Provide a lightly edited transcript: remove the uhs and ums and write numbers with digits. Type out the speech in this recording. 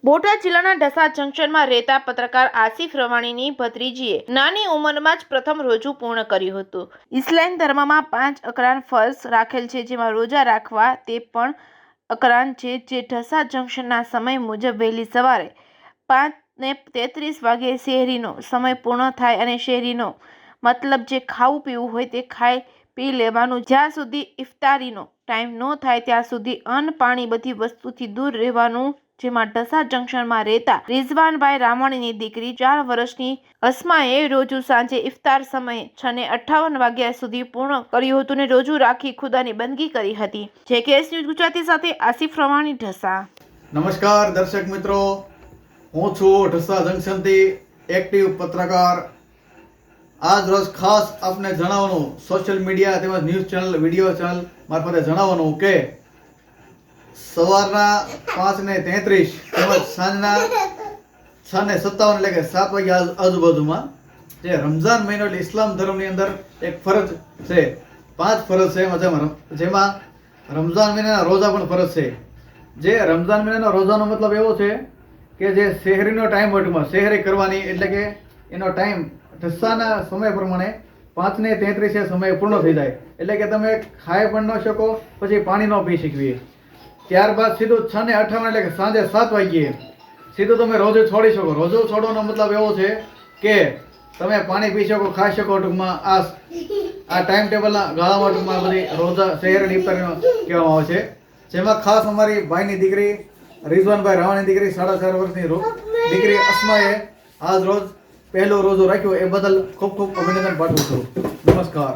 બોટાદ જિલ્લાના ઢસા જંકશનમાં રહેતા પત્રકાર આસિફ રવાણીની ભત્રીજીએ નાની ઉંમરમાં જ પ્રથમ રોજુ પૂર્ણ કર્યું હતું. ઇસ્લામ ધર્મમાં 5 અકરાન ફર્ઝ રાખેલ છે, જેમાં રોજા રાખવા તે પણ અકરાન છે, જે ઢસા જંકશનના સમય મુજબ વહેલી સવારે 5:33 વાગ્યે શહેરીનો સમય પૂર્ણ થાય અને શહેરીનો મતલબ જે ખાવું પીવું હોય તે ખાઈ પી લેવાનું, જ્યાં સુધી ઇફતારીનો ટાઈમ ન થાય ત્યાં સુધી અન્ન પાણી બધી વસ્તુથી દૂર રહેવાનું. જેમાં ઢસા જંકશનમાં રહેતા રિઝવાનભાઈ રામાણીની દીકરી 4 વર્ષની અસ્માએ રોજુ સાંજે ઇફતાર સમયે 6:58 વાગ્યા સુધી પૂર્ણ કર્યું હતું અને રોજુ રાખી ખુદાની બંદગી કરી હતી. JKS ન્યૂઝ ગુજરાતી સાથે આસિફ રવાણી, ઢસા. નમસ્કાર દર્શક મિત્રો, હું છું ઢસા જંકશનથી એક્ટિવ પત્રકાર. આજ રોજ ખાસ આપને જણાવવાનું, સોશિયલ મીડિયા તેમજ ન્યૂઝ ચેનલ, વિડીયો ચેનલ મારફતે જણાવવાનું કે સવારના 5:33 તેમજ સાંજના 6:57 એટલે કે 7 વાગ્યા આજુબાજુમાં જે રમઝાન મહિનો એટલે ઇસ્લામ ધર્મની અંદર એક ફરજ છે, 5 ફરજ છે, જેમાં રમઝાન મહિનાના રોજા પણ ફરજ છે. જે રમઝાન મહિનાના રોજાનો મતલબ એવો છે કે જે શહેરીનો ટાઈમ હોય શહેરી કરવાની, એટલે કે એનો ટાઈમ ઢસાના સમય પ્રમાણે 5:33 સમય પૂર્ણ થઈ જાય, એટલે કે તમે ખાઈ પણ ન શકો, પછી પાણી ન પી શકીએ. ત્યારબાદ સીધું 6:58 એટલે કે સાંજે 7 વાગ્યે સીધું તમે રોજો છોડી શકો. રોજો છોડવાનો મતલબ એવો છે કે તમે પાણી પી શકો, ખાઈ શકો. ટૂંકમાં આ ટાઈમ ટેબલના ગાળામાં ટૂંકમાં બધી રોજા શહેરની ઇફતારીનો કહેવામાં આવે છે. જેમાં ખાસ અમારી ભાઈની દીકરી રિઝવાનભાઈ રાવાણીની દીકરી 4.5 વર્ષની દીકરી અસ્માએ આજ રોજ પહેલો રોજો રાખ્યો, એ બદલ ખૂબ ખૂબ અભિનંદન પાઠવું છું. નમસ્કાર.